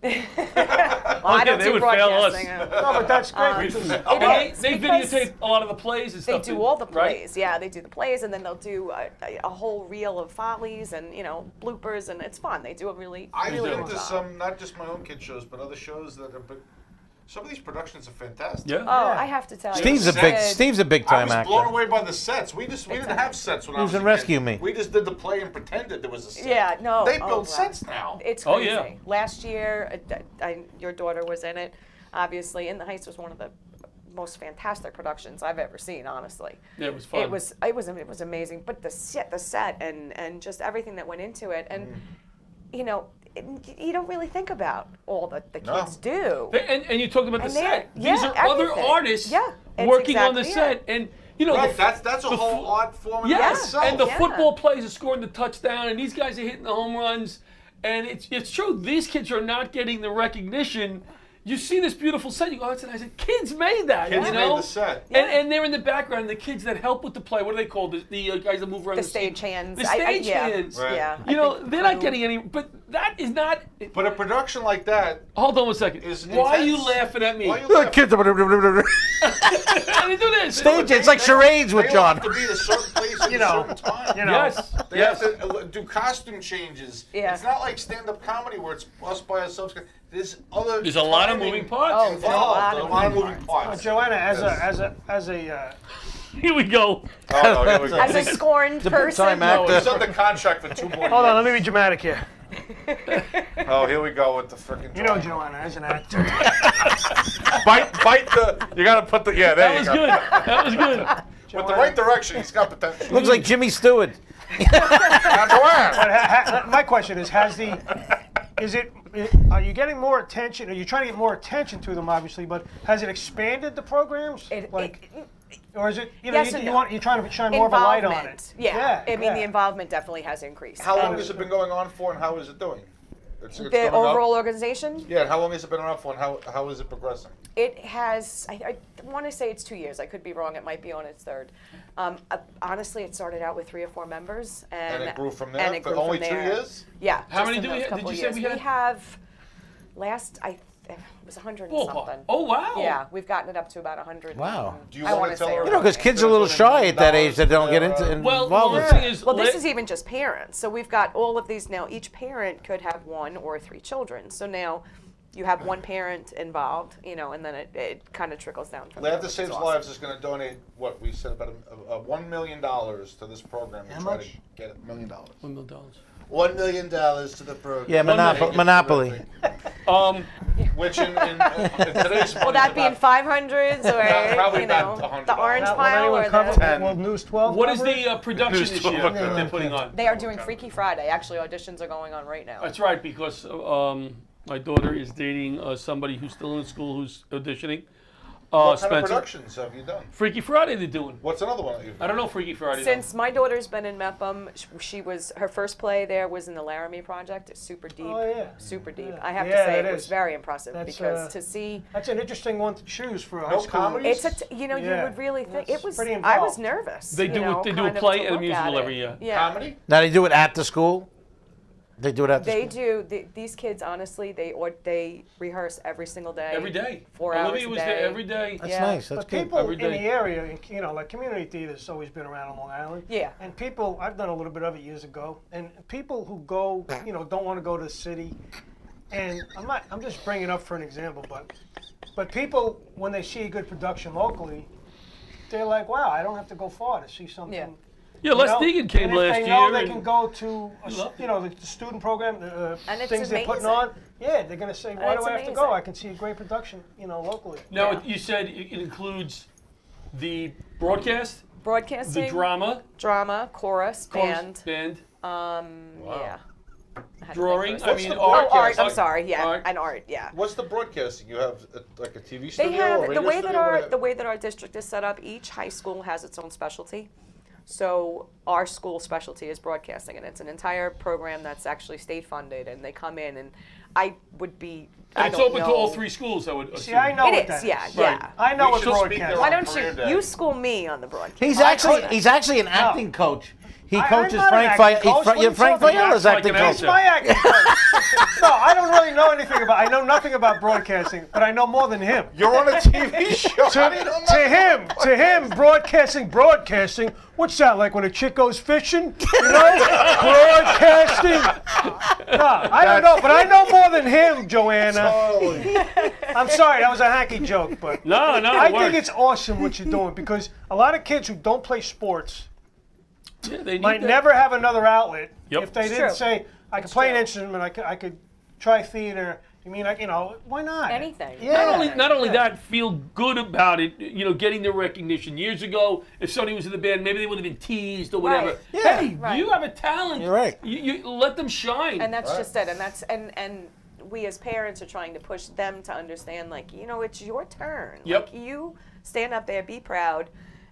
Well, I don't they do would fail us. broadcasting. No, but that's great. because Oh, but is, they because videotape a lot of the plays and They stuff. do all the right? plays, yeah. They do the plays, and then they'll do a whole reel of follies and, you know, bloopers, and it's fun. They do a really, I've really been good to job. some, not just my own kid shows, but other shows that are. Some of these productions are fantastic. Yeah. Oh, I have to tell you. Steve's a big I time was actor. blown away by the sets. We didn't have sets when I was Who's a in kid. Rescue Me? We just did the play and pretended there was a set. Yeah, no. They oh, build wow. sets now. It's Oh, crazy. yeah. Last year, your daughter was in it. Obviously, In the Heights was one of the most fantastic productions I've ever seen. Honestly, Yeah, it was fun. It was amazing. But the set, and just everything that went into it, and you know, you don't really think about all that the kids do. And you talked about the And set. they're- These yeah, are other everything. artists Yeah, it's working on the exactly set. And you know, Right, that's a whole art form in yes, itself. and the Yeah. football players are scoring the touchdown, and these guys are hitting the home runs, and it's true. These kids are not getting the recognition. You see this beautiful set, you go outside, I said, kids made that, Kids you know? made the set. And they're in the background, the kids that help with the play, what are they called? The guys that move around The the scene. stage hands. The stage yeah. hands. Right. Yeah. You know, they're not getting any, but that is not, But a production like that hold on one second. is Why are you intense. laughing at me? Why are you Look, laughing? kids. How do they do this? Stage, it's like charades with They all John. have to be at a certain place at You a know, certain time. you know. Yes, They yes. have to do costume changes. Yeah. It's not like stand-up comedy where it's us by ourselves. There's other. There's a lot of timing moving parts. Oh, involved. there's A lot of moving parts. Joanna, as Yes. a Here we go. Oh, no, here we go. As a scorned It's a person. big-time actor. He's under contract for 2 more hold on, years. let me be dramatic here. Oh, here we go with the freaking. You know, Joanna, as an actor, bite the. You gotta put the. Yeah, there That you was go. good. That was good. With the right direction, he's got potential. Looks like Jimmy Stewart. Now, Joanne. but my question is, are you getting more attention? Are you trying to get more attention to them, obviously? But has it expanded the programs? Or is it, you know, Yes and no. you're trying to shine more of a light on it? Involvement. Yeah. I mean, the involvement definitely has increased. How long has it been going on for, and how is it doing? It's The going up? overall organization? Yeah, and how long has it been on for, and how is it progressing? It has, I want to say it's 2 years. I could be wrong. It might be on its third. Honestly, it started out with 3 or 4 members. And it grew from there? And it For grew only from 2 there. years? Yeah. How just many in do we those have? Did couple you say years. we had? We have, it was 100 and Ballpark. something. Oh, wow. Yeah, we've gotten it up to about 100. Wow. Do you I want wanna to tell say her? around You know, because kids are a little shy at that age that they don't get into Well, involved the with thing it. is, Well, this is even just parents. So we've got all of these now. Each parent could have 1 or 3 children. So now you have 1 parent involved, you know, and then it kind of trickles down from there. Laughter which is Saves awesome. Lives is going to donate, what we said, about $1 million to this program to How try much? to get $1 million. $1 million. $1 million to the program. Yeah, Monopoly. Which in today's money Will that is be in about 500s or, probably you know, about $100. the orange Will pile anyone or cover? the... Will News 12 What is cover it? the production this year News that they're putting on? They are doing Freaky Friday. Actually, auditions are going on right now. That's right, because my daughter is dating somebody who's still in school who's auditioning. What kind of Spencer. productions have you done? Freaky Friday they're doing. What's another one that you've I done? don't know Freaky Friday. Since my daughter's been in MEPM, she was her first play there was in the Laramie Project. It's super deep, Oh, yeah. super deep. Yeah. I have Yeah, to say it it was is. very impressive That's, because to see That's an interesting one to choose for a high No school. comedy? it's you know Yeah. you would really think That's it was. pretty I was involved. nervous. They you do know, they do a kind of play to and a look at musical it. every year. Yeah. Comedy? Now they do it at the school. They do it at the They school. do. These kids, honestly, they rehearse every single day. Every day. 4 hours Olivia a was day. there every day. That's Yeah. nice. That's But good. people Every in the day. area, you know, like community theater's always been around on Long Island. Yeah. And people, I've done a little bit of it years ago, and people who go, you know, don't want to go to the city, and I'm just bringing it up for an example, but people, when they see a good production locally, they're like, wow, I don't have to go far to see something. Yeah. Yeah, Les You know? Deegan came and last if they know year. they and- can go to, Love you know, the student program, And it's things they're putting amazing. on. Yeah, they're gonna say, why do it's I have to go? amazing. I can see a great production, you know, locally. Now, Yeah. you said it includes the broadcast, Broadcasting, the drama, chorus, band. band, Yeah. I had to think drawing. for a I second. mean, Oh, art. art. yes, I'm sorry. Yeah, art. and art. Yeah. What's the broadcasting? You have like a TV They studio have or radio the way that studio? our What the way that our district is set up. Each high school has its own specialty. So our school specialty is broadcasting, and it's an entire program that's actually state funded. And they come in, and I would be. And I it's don't open know. to all 3 schools, I would See, assume. I know It what is. that Yeah. is. Yeah. I know We what should speak broadcast. there Why on don't career you day. you school me on the broadcast? He's actually an acting coach. He I'm coaches not an Frank acting Fayella. coach. What are you Frank talking about? Fayella's Like acting an coach. He's my acting coach. No, I don't really know anything about. I know nothing about broadcasting, but I know more than him. You're on a TV show. I didn't know To him, broadcasting. What's that like when a chick goes fishing? You know, broadcasting. No, I don't know, but I know more than him, Joanna. Totally. I'm sorry, that was a hacky joke, but No, I it think works. it's awesome what you're doing because a lot of kids who don't play sports Yeah, they need might that. never have another outlet Yep. if they It's didn't true. say I could play an instrument, I could try theater. You mean, like, you know, why not? Anything. Yeah. Not only that, feel good about it, you know, getting the recognition. Years ago, if somebody was in the band, maybe they would have been teased or whatever. Right. Yeah. Hey, Right. you have a talent. You're right. You let them shine. And that's just it. And that's and we as parents are trying to push them to understand, like, you know, it's your turn. Yep. Like, you stand up there, be proud,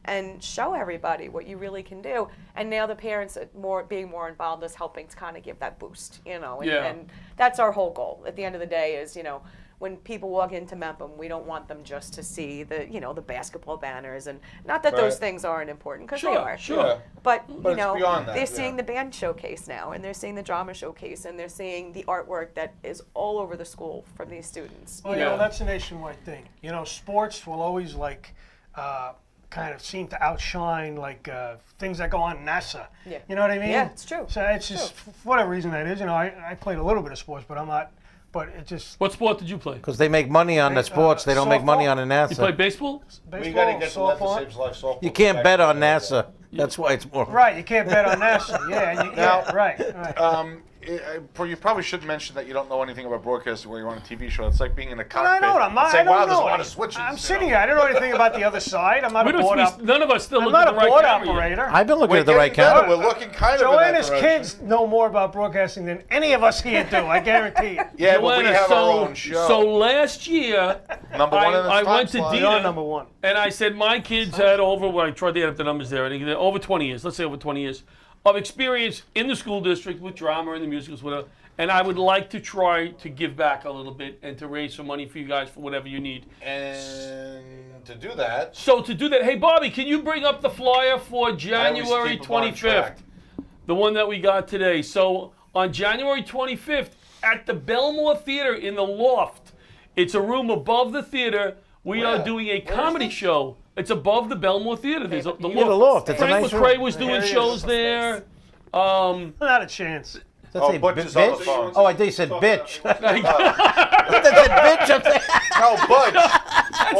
and show everybody what you really can do. And now the parents are being more involved is helping to kind of give that boost, you know. And, and that's our whole goal. At the end of the day is, you know, when people walk into Mepham, we don't want them just to see the, you know, the basketball banners, and not that those things aren't important, because they are. Sure. But you know, beyond that, they're seeing the band showcase now, and they're seeing the drama showcase, and they're seeing the artwork that is all over the school from these students. Well, you know, that's a nationwide thing. You know, sports will always like kind of seem to outshine like things that go on in NASA. Yeah. You know what I mean? Yeah, it's true. So it's just for whatever reason that is. You know, I played a little bit of sports, but I'm not. But it just. What sport did you play? Because they make money on the sports, they don't make money on the NASA. You play baseball? We got to get to Left Saves Life softball. You can't bet on NASA. That's why it's more. Right, you can't bet on NASA. Yeah, right. You probably shouldn't mention that you don't know anything about broadcasting while you're on a TV show. It's like being in a cockpit. I know what I'm not. It's like, I wow, don't there's a know. lot of switches. I'm sitting here. I don't know anything about the other side. I'm not a board operator. None of us still I'm look not at a the right board camera operator. yet. I've been looking We're at the right getting better. camera. We're looking kind of Joanna's in that direction. kids know more about broadcasting than any of us here do. I guarantee you. Yeah, but we Joanna, have our own show. So last year, Number one in the I top went to slot. You're Dina, number one. and I said my kids had over, well, I tried to add up the numbers there, I think they're over 20 years, let's say over 20 years, of experience in the school district with drama and the musicals, whatever. And I would like to try to give back a little bit and to raise some money for you guys for whatever you need. And to do that, So to do that, hey Bobby, can you bring up the flyer for I always January keep them on 25th? track. The one that we got today. So on January 25th at the Belmore Theater in the Loft, it's a room above the theater. We are Where? doing a Where is comedy this? show. It's above the Belmore Theater. There's the Loft. Yeah, the Loft. It's a Frank nice McRae room. was doing There he is. shows there. Not a chance. That's a Butch is on the bitch? phone. Oh, I think you said bitch. That's That said bitch up there. No, Butch.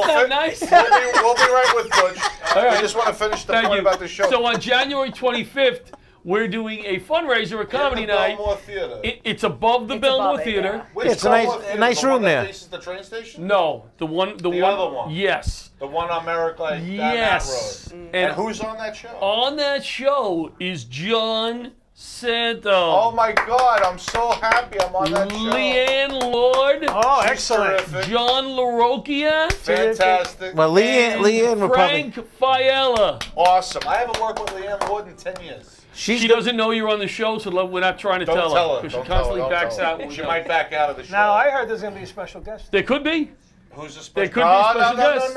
not nice. We'll be right with Butch. right. We just want to finish the Thank point you. about the show. So on January 25th, we're doing a fundraiser, a comedy In the night. Belmore Theater. It's above the It's Belmore above it, Theater. yeah. Which It's a Belmore nice- Theater? nice The room one that there. faces the train station? No, the one. The other one. Yes. The one on Merrick Lake down Yes. that road. And And who's on that show? on that show is John Santo. Oh my God! I'm so happy I'm on that show. Leanne Lord. Oh, She's excellent. terrific. John LaRocchia. Fantastic. Well, Leanne would probably. Frank Fiella. Awesome. I haven't worked with Leanne Lord in 10 years. She doesn't know you're on the show, so we're not trying to Don't tell tell her her. because she Don't tell her. constantly Don't backs tell her. out. when we She go. might back out of the show. Now I heard there's going to be a special guest. There could be. Who's the There special? could be a special no, guest.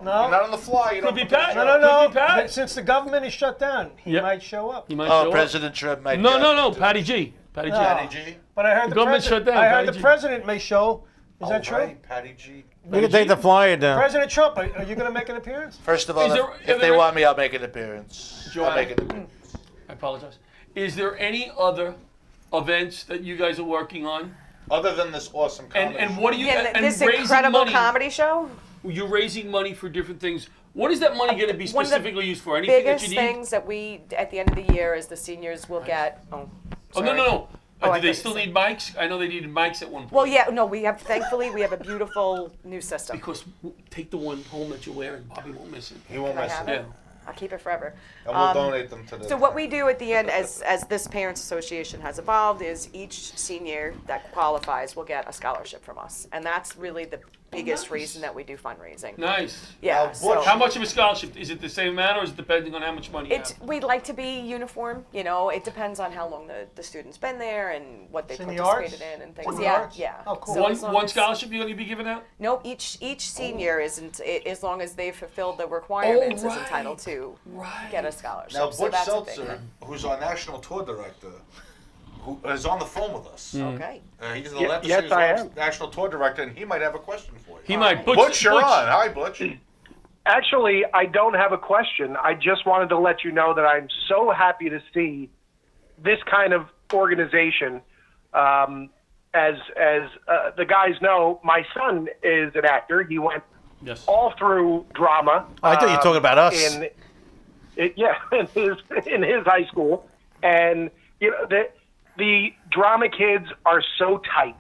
No. You're not on the fly. You Could don't be put the Pat. show. No. Could be Pat. But since the government is shut down, he Yep. might show up. You might show up. President Trump might. No. Patty G. Patty G. Patty G. But I heard the government president. shut down, I heard Patty the G. president may show. Is that true? Right, Patty G. You can take the flyer down. President Trump, are you going to make an appearance? First of all, Is there- if are they there- want me, I'll make an appearance. Joanna. I'll make an appearance. I apologize. Is there any other events that you guys are working on? Other than this awesome comedy. And what do you Yeah, and this raising incredible money, comedy show. You're raising money for different things. What is that money going to be One of the specifically used for? Anything that Biggest you need? things that we at the end of the year is the seniors will get. Oh, Oh no sorry. no. Oh, I Do they thought still you said- need mics? I know they needed mics at one point. Well, yeah, no, we have. Thankfully, we have a beautiful new system. Because take the one home that you're wearing. Bobby won't miss it. He won't Can I mess have it. Yeah. it? I'll keep it forever. And we'll donate them to the. So what we do at the end, as this Parents Association has evolved, is each senior that qualifies will get a scholarship from us, and that's really the biggest reason that we do fundraising. Nice. Yeah. Now, So Butch- How much of a scholarship? Is it the same amount or is it depending on how much money you it have? we'd like to be uniform. You know, it depends on how long the student's been there and what they In the participated arts? in and things. In the Yeah, arts? yeah. Oh, cool. So as long One as- scholarship you're going to be giving out? No, each senior isn't, as long as they've fulfilled the requirements, right. is entitled to get a scholarship. Now, so Butch that's a big Seltzer, thing. who's our national tour director, who is on the phone with us. Okay. He's the yes, I am. national tour director, and he might have a question for you. He might. Butch, you're on. Hi, Butch. Actually, I don't have a question. I just wanted to let you know that I'm so happy to see this kind of organization. As the guys know, my son is an actor. He went Yes. all through drama. Oh, I thought you were talking about us. In his high school, and you know the drama kids are so tight,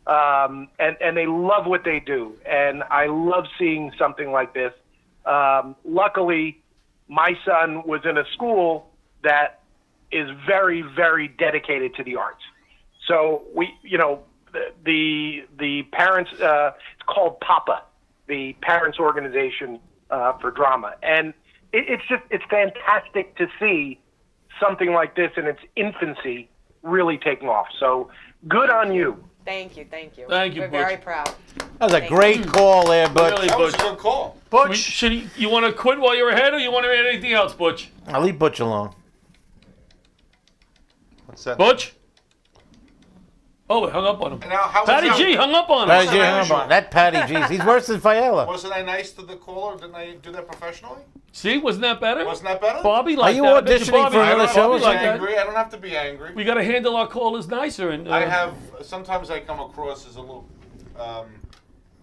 and they love what they do, and I love seeing something like this. Luckily, my son was in a school that is very, very dedicated to the arts. So the parents, it's called PAPA, the Parents Organization for Drama, and it's fantastic to see something like this in its infancy really taking off. So good on you. Thank you, thank you. Thank you, We're Butch. very proud. That was a great call there, Butch. Really, That was a Butch. good call. Butch, You want to quit while you're ahead, or you want to add anything else, Butch? I'll leave Butch alone. What's that? Butch? Oh, it hung up on him. And now, how was Patty that? G hung up on him. Patty G, that hang on. That Patty G's. He's worse than Fiala. Wasn't I nice to the caller? Didn't I do that professionally? See, wasn't that better? Wasn't that better? Bobby like you that. I bet you auditioning Bobby- for I another don't show have or to be like that. angry. I don't have to be angry. We got to handle our callers nicer and I have, sometimes I come across as a little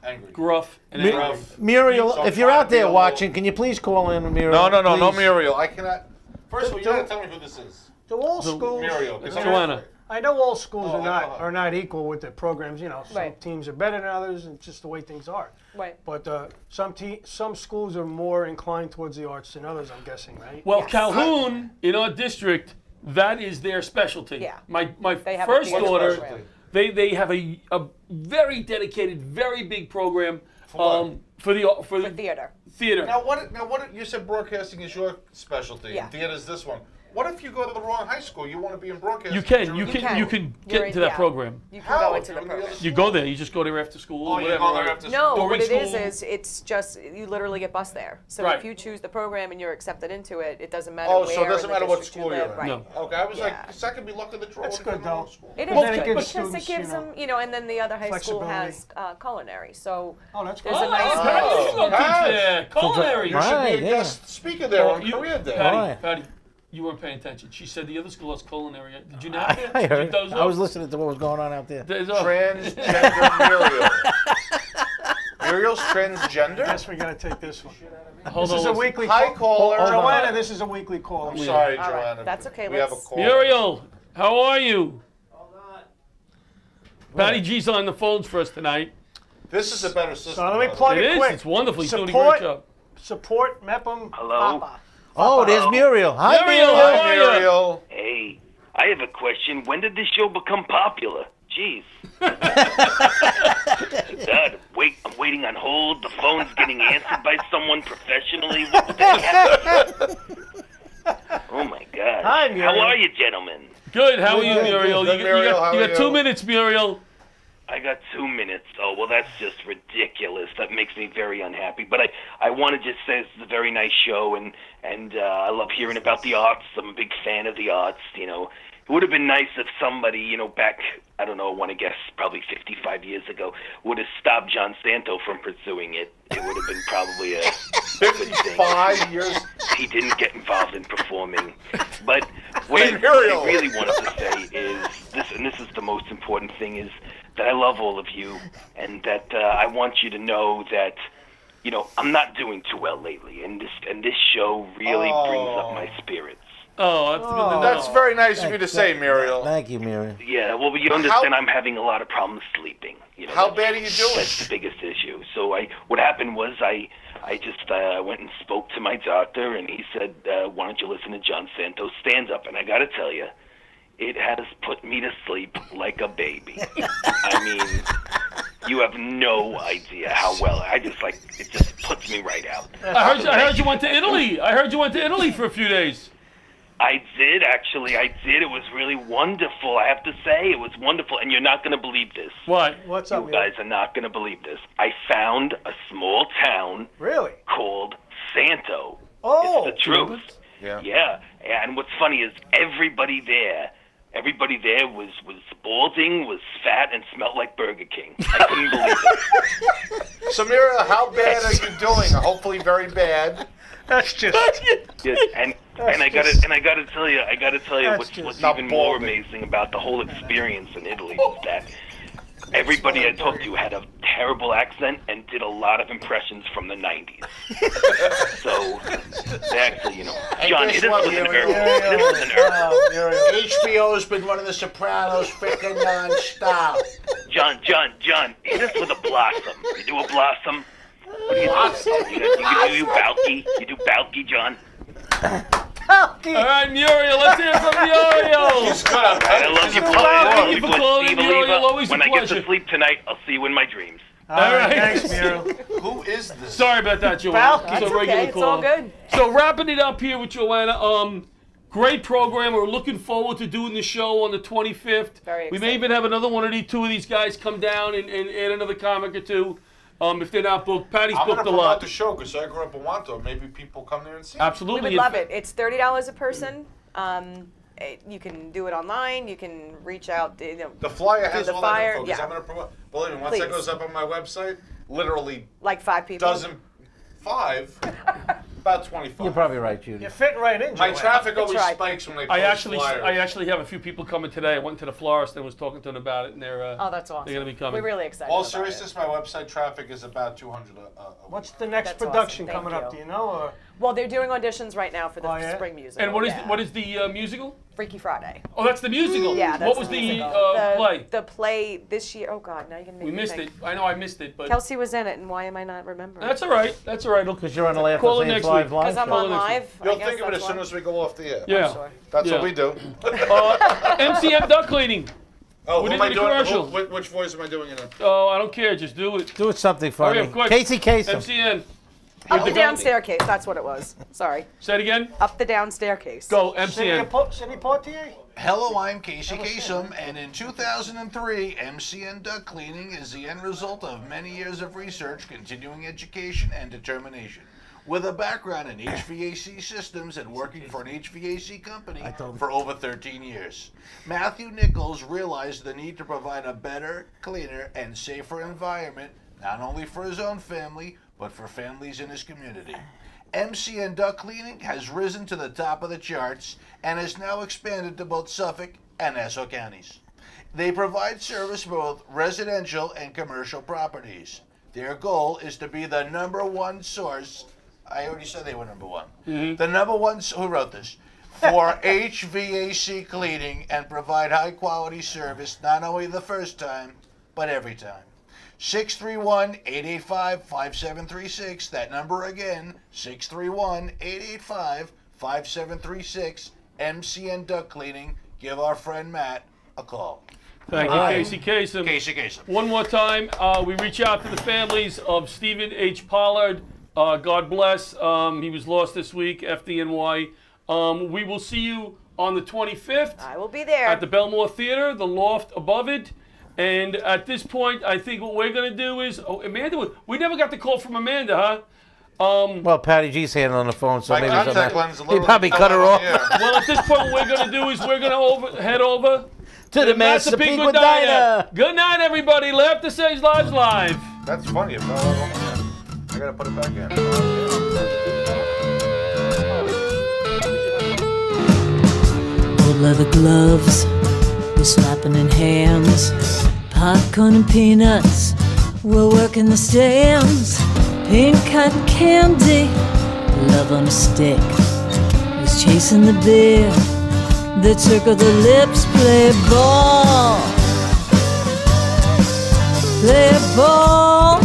angry. gruff and Mi- angry. Muriel, So if you're try out to be there a little- watching, can you please call in, Muriel? No Please. Muriel. I cannot. First of all, you gotta tell me who this is. do all schools? Muriel. 'cause I'm Joanna. I know all schools Oh, are I not know. are not equal with their programs. You know, some Right. teams are better than others, and just the way things are. Right. But some schools are more inclined towards the arts than others. I'm guessing, right? Well, Yes. Calhoun, in our district, that is their specialty. Yeah. My They have a first theater daughter, program. they have a very dedicated, very big program for the For theater. theater. Now what? You said broadcasting is your specialty. Yeah. And theater's this one. What if you go to the wrong high school? You want to be in broadcasting. You can can. get You're into in- that yeah. program. You can How? go If into you're the in the program. other You go there. You just go there after school. Oh, or you whatever. go there after No, During what it school. is it's just you literally get bused there. So Right. if you choose the program and you're accepted into it, it doesn't matter Oh, where so it doesn't in the matter what district you school you're live. in. Right. No. Okay, I was Yeah. like, this could be luck of the draw. That's to go good, to the wrong though. school. It is Well, then it good gives because students, it gives them, and then the other high school has culinary. So Oh, that's there's good. a nice Patty, you should go Pat. teach there. Culinary. You should Right, be a yeah. guest speaker there on You- Career Day. Patty, Right. Patty, you weren't paying attention. She said the other school has culinary. Did you not? I Did you heard. doze I was off? listening to what was going on out there. There's a- Transgender Muriel. Muriel's transgender? Yes, we got to take this one. Hold This is a on. weekly Hi, call. caller. Joanna, this is a weekly call. I'm sorry, All right, Joanna. that's okay, We have a let's- call. Muriel, how are you? Patty G's on the phones for us tonight. This is a better system. So let me by the plug It it is. quick. It's wonderful. He's doing a Support- great job. Support Mepham. Hello? Papa. Oh, there's Muriel. Hi, Muriel, Muriel. how way. are Hi, you? Muriel. Hey, I have a question. When did this show become popular? Jeez. Dad, I'm waiting on hold. The phone's getting answered by someone professionally. What the heck? Oh, my God. Hi, Muriel. How are you, gentlemen? Good. How are you, Good, Muriel? good, You Muriel, got how are 2 you? minutes, Muriel. I got 2 minutes. Oh, well, that's just ridiculous. That makes me very unhappy. But I want to just say this is a very nice show, and I love hearing about the arts. I'm a big fan of the arts, It would have been nice if somebody, back, I don't know, I want to guess, probably 55 years ago, would have stopped John Santo from pursuing it. It would have been probably a good thing. 5 years. He didn't get involved in performing. But what Hey, I Muriel. really wanted to say is this, and this is the most important thing, is that I love all of you, and that I want you to know that, I'm not doing too well lately, and this show really brings up my spirits. Oh, that's good to know. That's very nice of you to say, Muriel. Thank you, Muriel. Yeah, well, you understand I'm having a lot of problems sleeping. How bad are you doing? That's the biggest issue. So what happened was I just went and spoke to my doctor, and he said, why don't you listen to John Santo's stand-up? And I got to tell you, it has put me to sleep like a baby. I mean, you have no idea how well. It just puts me right out. I heard you went to Italy. I heard you went to Italy for a few days. I did, actually. I did. It was really wonderful. I have to say, it was wonderful. And you're not going to believe this. What? What's up, You guys are not going to believe this. I found a small town Really? called Santo. Oh. It's the truth. Yeah. Yeah. And what's funny is everybody there was balding, was fat, and smelled like Burger King. I couldn't believe it. So, Muriel, how bad are you doing? Hopefully very bad. That's just. Yes, and I gotta tell you, That's what's not even more balding. amazing about the whole experience in Italy is that everybody I talked to had a terrible accent and did a lot of impressions from the 90s. So, they actually, John, guess this what, was an Muriel? earth. This was an earth. HBO's been running The Sopranos freaking non-stop. John, hit us with a blossom. You do a blossom? What do you do? You do Balky? You do Balky, John? All right, Muriel. Let's hear from Muriel. He's good on I love you, Thank you for Steve calling, Muriel. Believer. Always a When I get pleasure. to sleep tonight, I'll see you in my dreams. All right, thanks, Miro. Who is this? Sorry about that, Joanna. Falcon. It's a That's regular okay. It's call. all good. So wrapping it up here with Joanna. Great program. We're looking forward to doing the show on the 25th. Very We may even have another one of two of these guys come down and add another comic or two. If they're not booked, Patty's I'm booked gonna a promote lot. the show because I grew up in Wanto. Maybe people come there and see. Absolutely. We would love it. It's $30 a person. You can do it online. You can reach out. You know, The flyer through has the all flyer. that info. 'Cause Yeah. I'm gonna promote. Believe me, once that Please. goes up on my website, literally Like 5 people. about 25. You're probably right, Judy. You're fitting right in, My Joanna. traffic always right. spikes when they post I actually flyers. have a few people coming today. I went to the florist and was talking to them about it, and they're Oh, that's awesome. they're gonna be coming. We're really excited. All about seriousness, my website traffic is about 200 a week. What's the next That's production awesome. coming Thank up? you. Do you know? Or? it. Well, they're doing auditions right now for the Oh, yeah? spring musical. And what is yeah. what is the musical? Freaky Friday? Oh, that's the musical. Yeah, that's what was the musical. play? The play this year. Oh God, now you're gonna make We me missed think. it. I know I missed it, but Kelsey was in it, and why am I not remembering? that's all right. That's all right. Because you're on the Laugh Call it and next Live week. live Because I'm show. on live. I You'll guess think of it that's as soon why. as we go off the air. Yeah. Sure. That's Yeah. what we do. MCM duck cleaning. Oh, We who did am I the doing? commercial. Which voice am I doing it in? Oh, I don't care. Just do it. Do it something funny. Okay, quick. Casey Kasem. MCN. Up the down staircase. That's what it was. Sorry. Say it again. Up the down staircase. Go Sidney MCN. Portier? Hello, I'm Casey Kasem, and in 2003, MCN Duck Cleaning is the end result of many years of research, continuing education, and determination. With a background in HVAC systems and working for an HVAC company for over 13 years, Matthew Nichols realized the need to provide a better, cleaner, and safer environment, not only for his own family, but for families in his community. MCN Duck Cleaning has risen to the top of the charts and has now expanded to both Suffolk and Nassau counties. They provide service for both residential and commercial properties. Their goal is to be the #1 source. I already said they were #1. The #1, who wrote this? For HVAC cleaning and provide high quality service not only the first time, but every time. 631-885-5736. That number again, 631-885-5736. MCN Duck Cleaning. Give our friend Matt a call. Thank you, Casey Kasem. Casey Kasem. One more time, we reach out to the families of Stephen H. Pollard. God bless. He was lost this week, FDNY. We will see you on the 25th. I will be there. At the Belmore Theater, the loft above it. And at this point, I think what we're going to do is... Oh, Amanda, we never got the call from Amanda, huh? Well, Patty G's hand on the phone, so My maybe contact lens he literally probably cut her off. Well, at this point, what we're going to do is we're going to head over To the Massapequa Diner. Good night, everybody. Laughter Saves Lives Live. That's funny. I gotta put it back in. Old leather gloves, we're slapping in hands. Popcorn and peanuts, we're working the stands. Pink cotton candy, love on a stick. Who's chasing the beer? The trick of the lips, play ball. Play ball.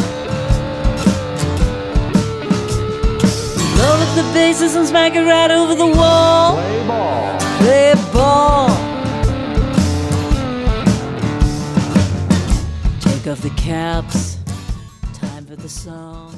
Load up the bases and smack it right over the wall. Play ball. Play ball. Take off the caps. Time for the song.